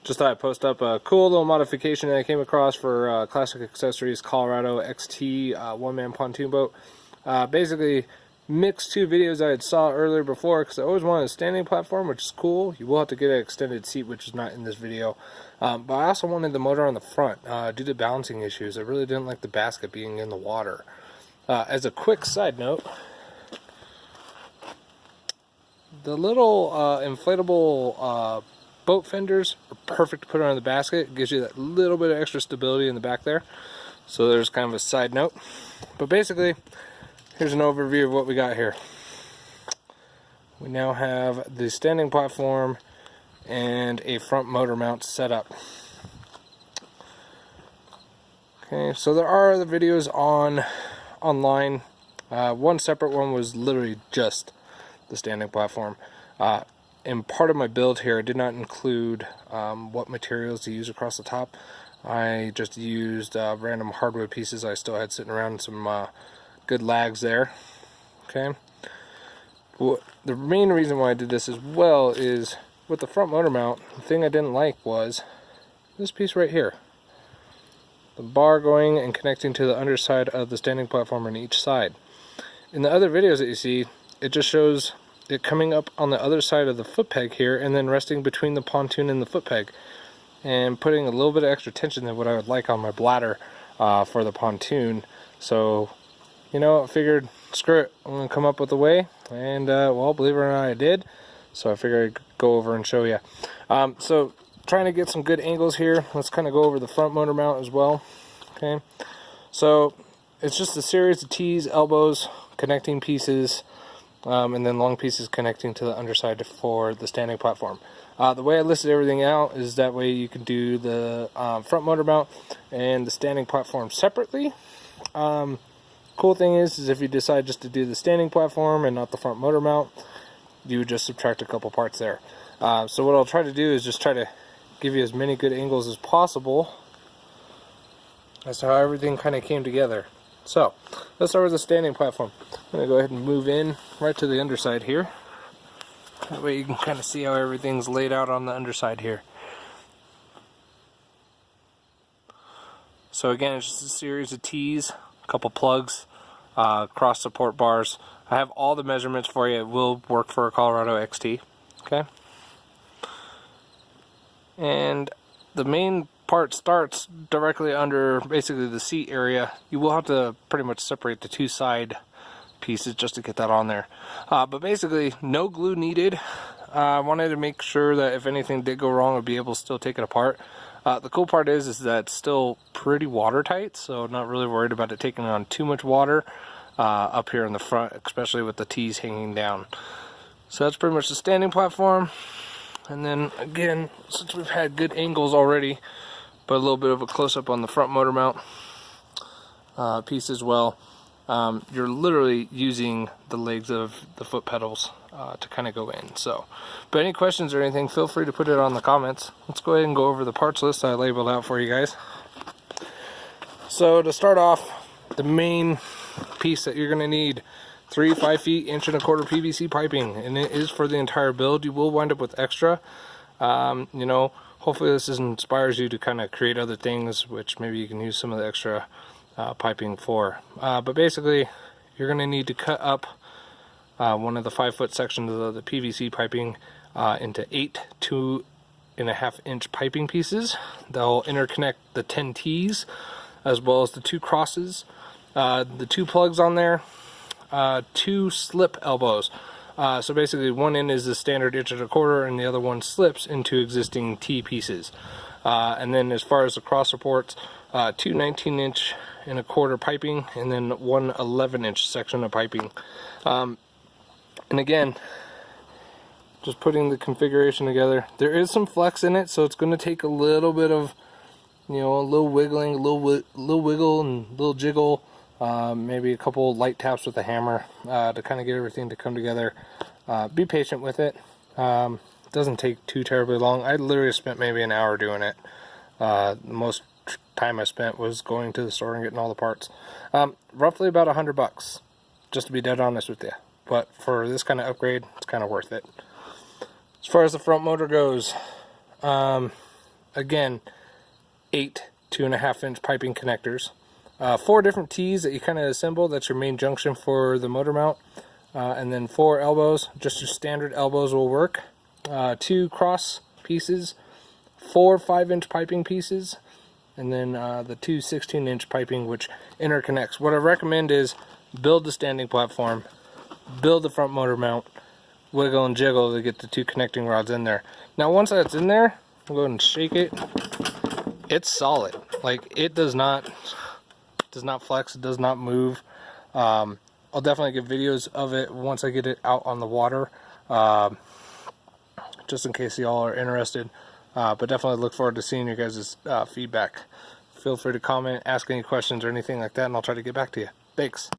Just thought I'd post up a cool little modification that I came across for Classic Accessories Colorado XT one-man pontoon boat. Basically mixed two videos I had saw earlier before, because I always wanted a standing platform, which is cool. You will have to get an extended seat, which is not in this video. But I also wanted the motor on the front due to balancing issues. I really didn't like the basket being in the water. As a quick side note, the little inflatable boat fenders are perfect to put on the basket. It gives you that little bit of extra stability in the back there. So there's kind of a side note. But basically, here's an overview of what we got here. We now have the standing platform and a front motor mount set up. Okay, so there are other videos online. One separate one was literally just the standing platform. In part of my build here, I did not include what materials to use across the top. I just used random hardwood pieces I still had sitting around, some good lags there. Okay. Well, the main reason why I did this as well is with the front motor mount, the thing I didn't like was this piece right here. The bar going and connecting to the underside of the standing platform on each side. In the other videos that you see, it just shows it coming up on the other side of the foot peg here and then resting between the pontoon and the foot peg and putting a little bit of extra tension than what I would like on my bladder for the pontoon. So, you know, I figured, screw it, I'm going to come up with a way, and well, believe it or not, I did. So I figured I'd go over and show you. So trying to get some good angles here. Let's kind of go over the front motor mount as well. Okay, so it's just a series of T's, elbows, connecting pieces, and then long pieces connecting to the underside for the standing platform. The way I listed everything out is that way you can do the front motor mount and the standing platform separately. Cool thing is if you decide just to do the standing platform and not the front motor mount, you would just subtract a couple parts there. So what I'll try to do is just try to give you as many good angles as possible as to how everything kind of came together. So let's start with the standing platform. I'm going to go ahead and move in right to the underside here. That way you can kind of see how everything's laid out on the underside here. So again, it's just a series of T's, a couple plugs, cross support bars. I have all the measurements for you. It will work for a Colorado XT. Okay. And the main part starts directly under basically the seat area. You will have to pretty much separate the two side pieces just to get that on there. But basically, no glue needed. I wanted to make sure that if anything did go wrong, I'd be able to still take it apart. The cool part is that it's still pretty watertight, so not really worried about it taking on too much water up here in the front, especially with the T's hanging down. So that's pretty much the standing platform. And then again, since we've had good angles already, but a little bit of a close-up on the front motor mount piece as well. You're literally using the legs of the foot pedals to kind of go in. So, but any questions or anything, feel free to put it on the comments. Let's go ahead and go over the parts list I labeled out for you guys. So to start off, the main piece that you're going to need, 3 5-feet, 1.25" PVC piping, and it is for the entire build. You will wind up with extra. You know, hopefully this inspires you to kind of create other things, which maybe you can use some of the extra piping for. But basically, you're going to need to cut up one of the 5-foot sections of the PVC piping into 8 2.5-inch piping pieces. They'll interconnect the 10 T's as well as the 2 crosses, the 2 plugs on there, 2 slip elbows. So basically one end is the standard 1.25" and the other one slips into existing T pieces. And then as far as the cross supports, 2 19.25" piping and then 1 11-inch section of piping. And again, just putting the configuration together. There is some flex in it, so it's going to take a little bit of, you know, a little wiggling, a little wiggle and a little jiggle. Maybe a couple light taps with a hammer to kind of get everything to come together. Be patient with it. It doesn't take too terribly long. I literally spent maybe an hour doing it. The most time I spent was going to the store and getting all the parts. Roughly about $100, just to be dead honest with you. But for this kind of upgrade, it's kind of worth it. As far as the front motor goes, again, 8 2.5-inch piping connectors. 4 different T's that you kind of assemble. That's your main junction for the motor mount. And then 4 elbows, just your standard elbows will work. 2 cross pieces, 4 5-inch piping pieces, and then the 2 16-inch piping which interconnects. What I recommend is build the standing platform, build the front motor mount, wiggle and jiggle to get the 2 connecting rods in there. Now once that's in there, I'll go ahead and shake it. It's solid. Like, it does not flex, it does not move. I'll definitely get videos of it once I get it out on the water, just in case y'all are interested. But definitely look forward to seeing your guys' feedback. Feel free to comment, ask any questions or anything like that, and I'll try to get back to you. Thanks.